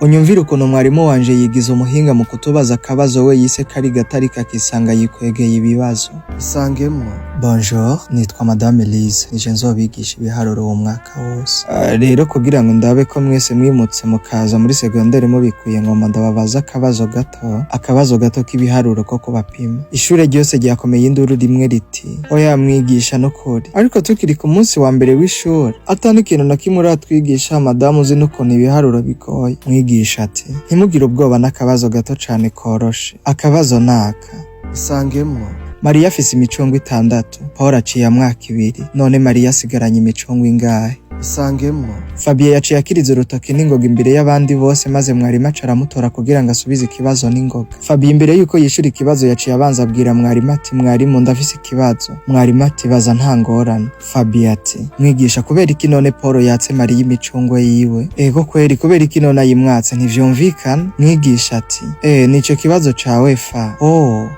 Unyumvira ukuntu mwarimu wanje yigize umuhinga mu kutubaza akabazo we yise kari gatari kakisanga yikwegeye ibibazo. Isangemwo. Bonjour, nitwa Madame LYSE, nije nzobigisha ibiharuro uwo mwaka wose. Rero kugira ngo ndabe ko mwese mwimutse mukaza muri secondaire mubikwiye ngo ndababaza akabazo gato k'ibiharuro ko kubapima. Ishure ryose ryakomeye induru rimwe riti oya mwigisha no kuri. Ariko tukiri ku munsi wa mbere w'ishure atani ikintu na kimwe uratwigisha madamu uzi n'ukuntu ibiharuro bigoye. Mwigisha ati ntimugire ubwoba n'akabazo gato cane koroshe. Akabazo naka. Isangemwo. Maria afise imicungwe 6, Paul aciye mwaka 2, none Maria asigaranye imicungwe ingahe? Isangemwo. Fabien yaciye akiriza urutoki n'ingoga imbere y'abandi bose maze mwarimu acaramutora kugira ngo asubize ikibazo n'ingoga. Fabien imbere yuko yishura ikibazo yaciye abanza abwira mwarimu ati mwarimu ndafise ikibazo. Mwarimu ati baza nta ngorane. Fabien ati mwigisha kubera iki none Paul yatse Maria imicungwe yiwe? Ego kweri kubera iki none ayimwatse ntivyumvikana? Mwigisha ati nico kibazo cawe fa.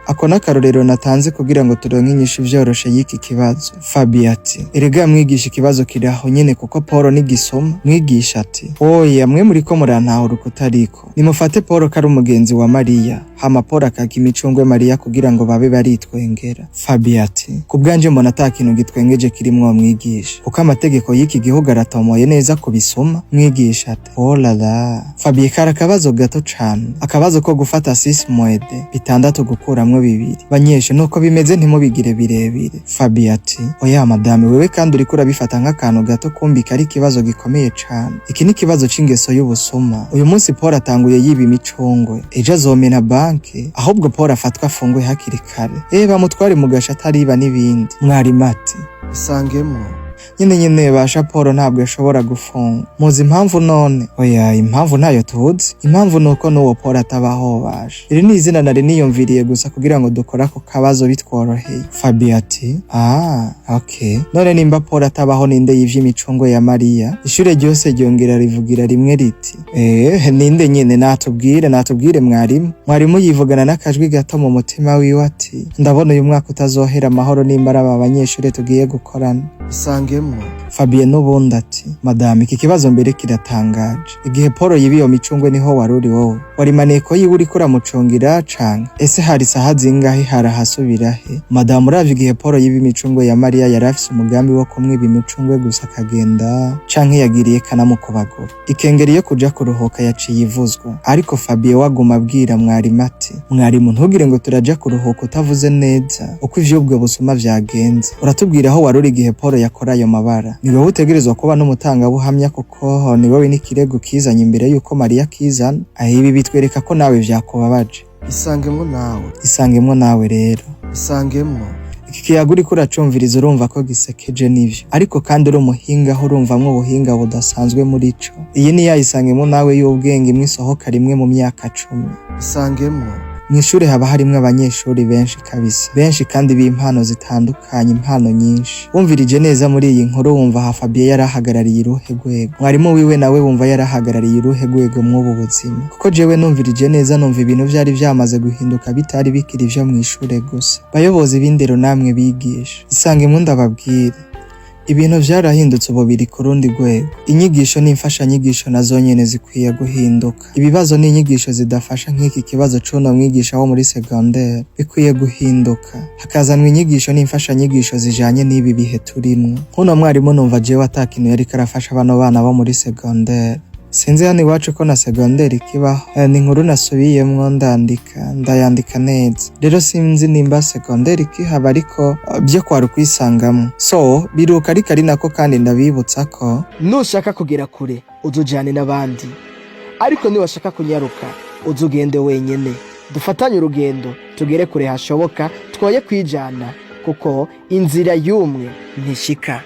Ako nakarorero natanze kugira ngo turonke inyishu vyoroshe y'iki kibazo. Fabien ati erega mwigisha ikibazo kiraho nyene kuko Paul ni gisoma. Mwigisha ati oya mwe muriko murantahura kutariko. Nimufate Paul kari umugenzi wa Maria hama Paul akaka imicungwe Maria kugira ngo babe baritwengera. Fabien ati kubwanje mbona atakintu gitwengeje kirimwo mwigisha kuko amategeko y'iki gihugu aratomoye neza kubisoma. Mwigisha ati la. Fabien kara akabazo gato cane, akabazo ko gufata 6 moede 6 gukuramwo 2. Banyeshe nuko bimeze ntimubigire birebire. Fabien ati oya madame wewe kandi uriko urabifata nk'akantu gato kumbika ari kibazo gikomeye cane. Iki ni kibazo c'ingeso y'ubusuma. Uyu munsi Paul atanguye yiba imicungwe, ejo azomena banki, ahubwo Paul afatwa afungwe hakiri kare. Bamutware mu gasha atariba n'ibindi. Mwarimu ati Isangemwo. Nyene basha Paul ntabwo yashobora gufunga. Muzi impamvu none? Oya impamvu ntayo tuzi. Impamvu nuko n'uwo Paul atabaho baje. Iri ni izina nari niyumviriye gusa kugira ngo dukora ko kabazo bitworoheye. Fabien ati okay. None nimba Paul atabaho ninde yivye imicungwe ya Maria? Ishure ryose ryongera rivugira rimwe riti ninde nyene natubwire mwarimu. Mwarimu yivugana n'akajwi gato mu mutima wiwe ati ndabona uyu mwaka utazohera amahoro nimba aba banyeshure tugiye gukorana. Isangemwo. Fabien n'ubundi ati madame iki kibazo mbere kiratangaje. Igihe Paul yibiyo micungwe niho waruri wowe wari maneko yiwe uriko uramucungira canke ese hari saha zingahe harahasubira he? Madame uravye igihe Paul yibi imicungwe ya Maria yari afise umugambi wo kumwiba imicungwe gusa akagenda canke yagiriye kanamu kubagura. Ikengeri yo kuja kuruhuka yaciye ivuzwa. Ariko Fabien waguma abwira mwarimu ati mwarimu ntugire ngo turaja kuruhuka utavuze neza uko ivy'ubwo busuma vyagenze. Uratubwira aho waruri igihe Paul yakora ayo mabara. Ni wowe utegerezwa kuba n'umutangabuhamya kuko ni wowe n'ikirego kizanye imbere yuko Maria kizana. Ibi bitwereka ko nawe vyakubabaje. Isangemwo nawe rero. Isangemwo. Iki kiyago uriko uracumviriza urumva ko gisekeje n'ivyo, ariko kandi uri umuhinga aho urumvamwo ubuhinga budasanzwe muri co. Iyi ni ya Isangemwo nawe y'ubwenge imwe isohoka rimwe mu myaka 10. Isangemwo. Mw'ishure haba harimwo abanyeshuri benshi kabisa, benshi kandi b'impano zitandukanye, impano nyinshi. Wumvirije neza muri iyi nkuru wumva Fabien yarahagarariye iruhe rwego? Mwarimu wiwe nawe wumva yarahagarariye iruhe rwego mw'ubu buzima? Kuko jewe numvirije neza numva ibintu vyari vyamaze guhinduka bitari bikiri vyo mw'ishure gusa. Bayobozi b'indero namwe bigisha, Isangemwo ndababwire ibintu vyarahindutse ubu biri ku rundi rwego. Inyigisho n'imfasha nyigisho nazo nyene zikwiye guhinduka. Ibibazo n'inyigisho zidafasha nk'iki kibazo c'uno mwigisha wo muri secondaire bikwiye guhinduka, hakazanwa inyigisho n'imfasha nyigisho zijanye n'ibi bihe turimwo. Nkuno mwarimu numva jewe atakintu yariko arafasha bano bana bo muri secondaire. Sinzi hano iwacu ko na secondaire ikibaho. Ni inkuru nasubiyemwo ndayandika neza. Rero sinzi nimba secondaire ikihaba ariko byo kwari kwisangamwo. So biruka ariko ari nako kandi ndabibutsa ko nushaka kugera kure uzujane n'abandi, ariko niwashaka kunyaruka uzugende wenyene. Dufatanye urugendo tugere kure hashoboka, twoye kwijana kuko inzira y'umwe ntishika.